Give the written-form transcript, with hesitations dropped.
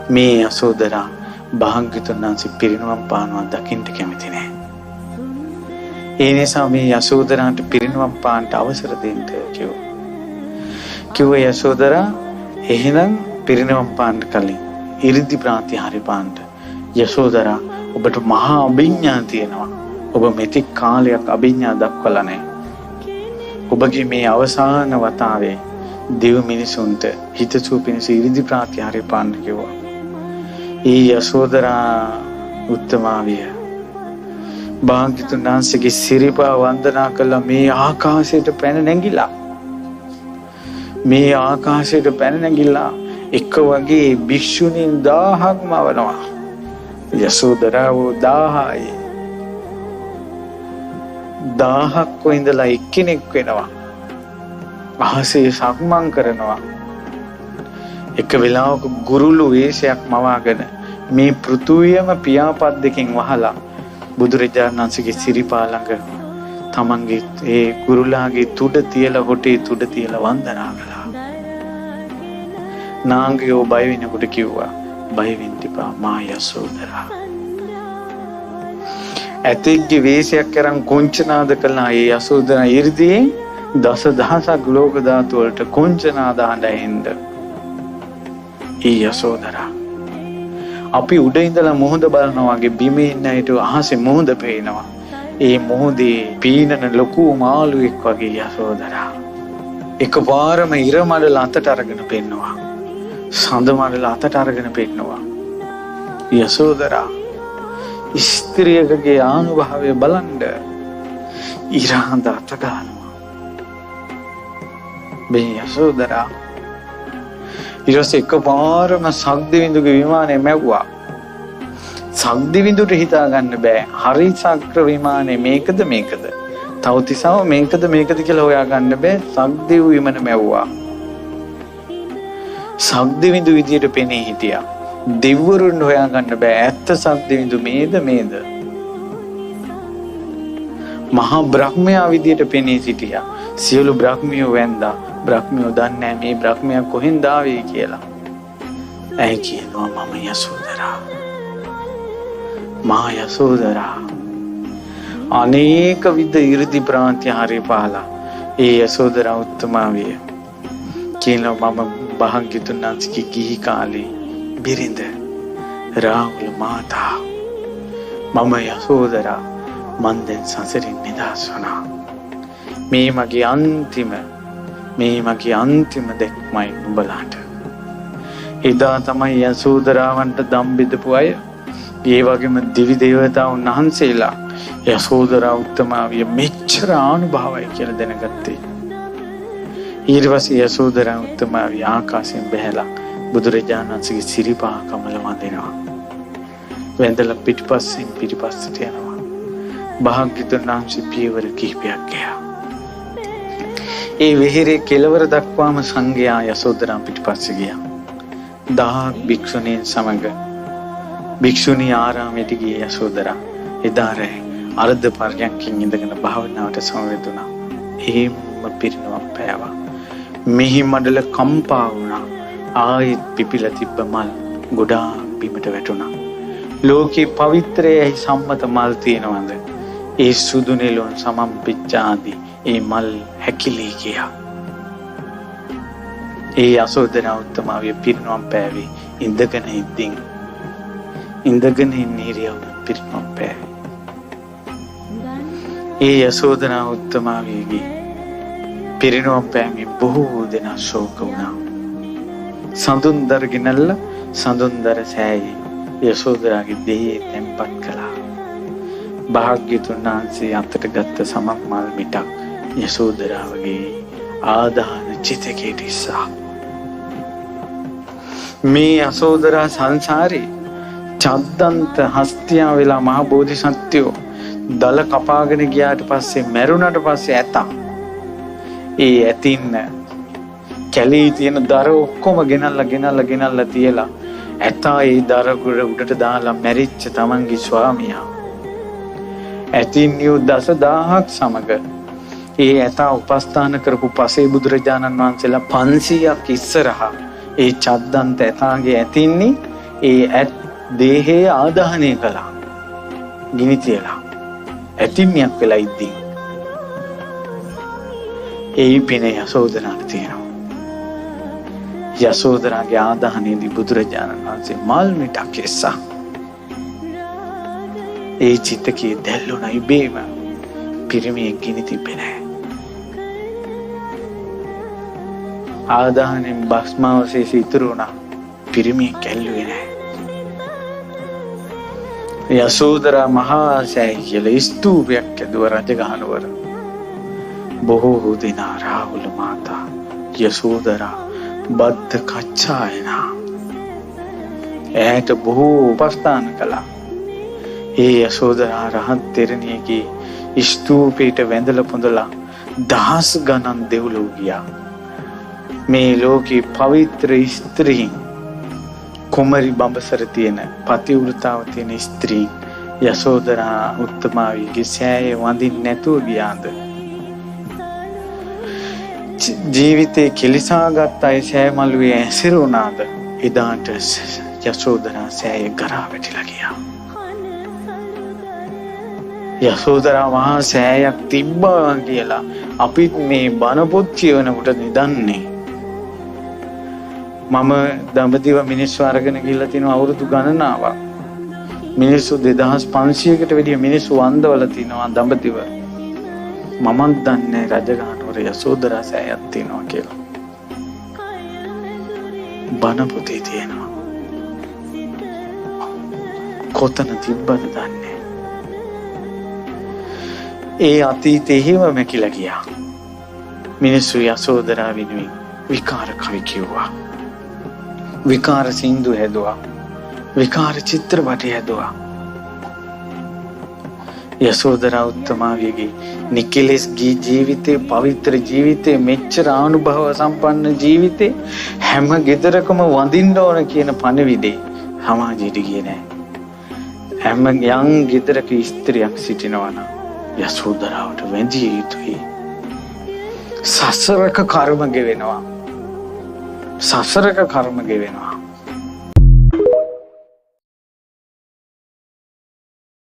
මේ යසෝදරා භාග්‍යවතුන් වහන්සේ පිරිනිවන් පානවා දකින්න කැමති නැහැ. ඒ නිසා මේ යසෝදරාට පිරිනිවන් පාන්නට අවසර දෙන්න කිව්වා යසෝදරා එහෙනම් පිරිනිවන් පාන්න කලින් 이르දි ප්‍රාතිහාර්ය පාන්න. යසෝදරා ඔබට මහා අභිඥා තියෙනවා. ඔබ මෙතෙක් කාලයක් අභිඥා දක්වලා නැහැ. ඔබගේ මේ අවසාන වතාවේ දෙව් මිනිසුන්ට හිතසුව පිණිස 이르දි ප්‍රාතිහාර්ය පාන්න කිව්වා. ඒ යසෝදරා උත්තමාවිය භාග්‍යවතුන් වහන්සේගේ සිරිපා වන්දනා කළා. මේ ආකාශයට පැන නැගිලා එක වගේ භික්ෂුණීන් 1000ක්ම වනවා. යසෝදරාව 1000ක් ඉඳලා එක්කෙනෙක් වෙනවා. අහසේ සක්මන් කරනවා. එක වෙලාවක ගුරුළු වේශයක් මවාගෙන මේ පෘථුවියම පියාපත් දෙකෙන් වහලා බුදුරජාණන් වහන්සේගේ සිරිපා ළඟ තමන්ගේ ඒ ගුරුලාගේ තුඩ තියලා හොටේ තුඩ තියලා වන්දනා කළා. නාගයෝ බය වෙනකොට කිව්වා බය වෙන්න එපා මා යසෝදරා. ඇතෙක්ගේ වේශයක් කරන් කුංචනාද කළා. ඒ යසෝදරා 이르දී දසදහසක් ලෝක ධාතු වලට කුංචනාද හඬෙන්ද. ඒ යසෝදරා අපි උඩ ඉඳලා මොහොත බලනවා වගේ බිමේ ඉන්න හිට අහසේ මොහොත පේනවා. ඒ මොහොතේ පීනන ලොකු මාළුවෙක් වගේ යසෝදරා එකපාරම ඉර මඩල අතට අරගෙන පෙන්නවා. සඳ මඩල අතට අරගෙන පෙන්නවා. යසෝදරා ස්ත්‍රියකගේ ආනුභාවය බලන්න ඉරහඳ අත ගන්නවා. මේ යසෝදරා ඊට එකපාරම සක්දිවිඳුගේ විමානය මැව්වා. සක්දිවිඳුට හිතා ගන්න බෑ හරි සක්‍ර විමානේ මේකද තවතිසාව මේකද කියලා හොයා ගන්න බෑ. සක්දිව් විමන මැව්වා. සක්දිවිඳු විදියට පෙනී හිටියා. දෙවිවරුන් හොයා ගන්න බෑ ඇත්ත සක්දිවිඳු මේද. මහා බ්‍රහ්මයා විදියට පෙනී සිටියා. සියලු බ්‍රහ්මියෝ වැන්දා. බ්‍රහ්මියෝ දන්නේ මේ බ්‍රහ්මයා කොහෙන්ද ආවේ කියලා. ඇයි කියනවා මම යසෝදරා. මා යසෝදරා අනේක විද 이르දි ප්‍රාන්තිහාරය පාලා ඒ යසෝදරා උත්තමාවිය කියනවා මම භාග්‍යවතුන් වහන්සේගේ ගිහි කාලේ බිරිඳ රාහුල මාතා මම යසෝදරා මන් දැන් සසරින් නිදහස් වුණා. මේ මගේ අන්තිම දැක්මයි නුඹලාට. එදා තමයි යසෝදරාවන්ට දම් බෙදපු අය ඒ වගේම දිවි දේවතාවුන් වහන්සේලා යසෝදරා උත්තමාවිය මෙච්චර ආනුභාවයි කියලා දැනගත්තේ. ඊට පස්සේ යසෝදරා උත්තමාවිය ආකාශයෙන් බැහැලා බුදුරජාණන් වහන්සේගේ සිරිපා කමල වඳිනවා. වැඳලා පිටිපස්සට යනවා. භාග්‍යවතුන් වහන්සේ පියවර කිහිපයක් ගියා. ඒ වෙහෙරේ කෙළවර දක්වාම සංඝයා යසෝදරා පිටිපස්සේ ගියා. 1000 භික්ෂුණීන් සමග භික්ෂුණී ආරාමයට ගිය යසෝදරා එදා රැ අර්ධ පර්යන්කින් ඉඳගෙන භාවනාවට සමවැදුණා. එහෙම පිරිනමක් පෑවා. මිහි මඩල කම්පා වුණා. ආයෙත් පිපිලා තිබ්බ මල් ගොඩාක් බිමට වැටුණා. ලෝකේ පවිත්‍රයයි සම්මත මල් තියෙනවද? ඒ සුදු නෙළුම් සමම්පිච්චාදී ඒ මල් හැකිලී ගියා. ඒ යසෝදරා උත්තමාවිය පිරිනමම් පෑවේ ඉඳගෙන ඉන්න ඉරියව්ව පිරිනමම් පෑවේ. ඒ යසෝදරා උත්තමාවියගේ පිරිනමම් පෑමේ බොහෝ දෙනා ශෝක වුණා. සඳුන්දර ගෙනල්ල සඳුන්දර සෑයේ යසෝදරාගේ දෙහි තැන්පත් කළා. භාග්‍යවතුන් වහන්සේ අතට ගත්ත සමක් මල් මිටක් යසෝදරාවගේ ආදාන චිතකයට ඉස්සා. මේ යසෝදරා සංසාරේ චද්දන්ත හස්තියා වෙලා මහ බෝධිසත්වයෝ දල කපාගෙන ගියාට පස්සේ මැරුණට පස්සේ ඇතා. ඒ ඇතින්න කැලේ තියෙන දර ඔක්කොම ගෙනල්ලා තියලා ඇතා ඒ දර උඩට දාලා මැරිච්ච තමන්ගේ ස්වාමියා. ඇතින්නියෝ 10000ක් සමග ඒ ඇතා උපස්ථාන කරපු පසේ බුදුරජාණන් වහන්සේලා 500ක් ඉස්සරහා ඒ චද්දන්ත ඇතාගේ ඇතින්නේ ඒ දේහය ආදාහනය කළා. ගිනි තියලා. ඇතින්නියක් වෙලා ඉද්දී. ඒ පින යසෝදරාට තියෙනවා. යසෝදරාගේ ආදාහනයේදී බුදුරජාණන් වහන්සේ මල් මිටක් කෙස්සා. ඒ චිත්තකයේ දැල්ලුණා ඉබේම. පිරිමියෙක් ගිනි තිබ්බේ නැහැ. ආදාහනෙන් භස්මාවශේෂ ඉතුරු වුණා. පිරිමියෙක් ඇල්ලුවේ නැහැ. යසෝදරා මහා සෑය කියලා ස්තූපයක් ඇදුව රජගහනුවර. බොහෝ දෙනා රාහුල මාතා යසෝදරා බද්ධ කච්චායනා ඇයට බොහෝ උපස්ථාන කළා. ඒ යසෝදරා රහත් තෙරණියගේ ස්තූපයට වැඳලා පොඳලා දහස් ගණන් දෙව්ලොව ගියා. මේ ලෝකේ පවිත්‍ර ස්ත්‍රීන් කුමරි බඹසර තියෙන පතිවෘතාව තියෙන ස්ත්‍රීන් යසෝදරා උත්තමාවියගේ සෑය වඳින්න නැතුව ගියාද? ජීවිතේ කිලිසාගත් අය සෑය මළුවේ ඇසිරුණාද? එදාට යසෝදරා සෑය ගරා වැටිලා ගියා. යසෝදරා මහා සෑයක් තිබ්බා කියලා අපිත් මේ බණ පොත් කියවනකොට නිදන්නේ. මම දඹදිව මිනිස්සු අරගෙන ගිහිල්ලා තිනවා අවුරුදු ගණනාවක්. මිනිස්සු 2500කට වැඩිය මිනිස්සු වන්දවල තිනවා දඹදිව. මමත් දන්නේ රජගහනුවර යසෝදරා සෑයක් තිනවා කියලා. බණ පොතේ තියෙනවා. කොතන තිබ්බද දන්නේ. ඒ අතීතේ හිම මැකිලා ගියා. මිනිස්සු යසෝදරා වෙනුවෙන් විකාර කවි කිව්වා. විකාර සින්දු හැදුවා. විකාර චිත්‍රපටි හැදුවා. යසෝදරා උත්තමාවියගේ නිකලෙස් ජීවිතේ පවිත්‍ර ජීවිතේ මෙච්චර අනුභව සම්පන්න ජීවිතේ හැම ගෙදරකම වඳින්න ඕන කියන පණිවිඩේ සමාජයට ගියේ නෑ. හැම යම් ගෙදරක ස්ත්‍රියක් සිටිනවා නම් යසෝදරාවට වැඳිය යුතුයි. සසරක කර්ම ගෙවෙනවා. සසරක කර්ම ගෙවෙනවා.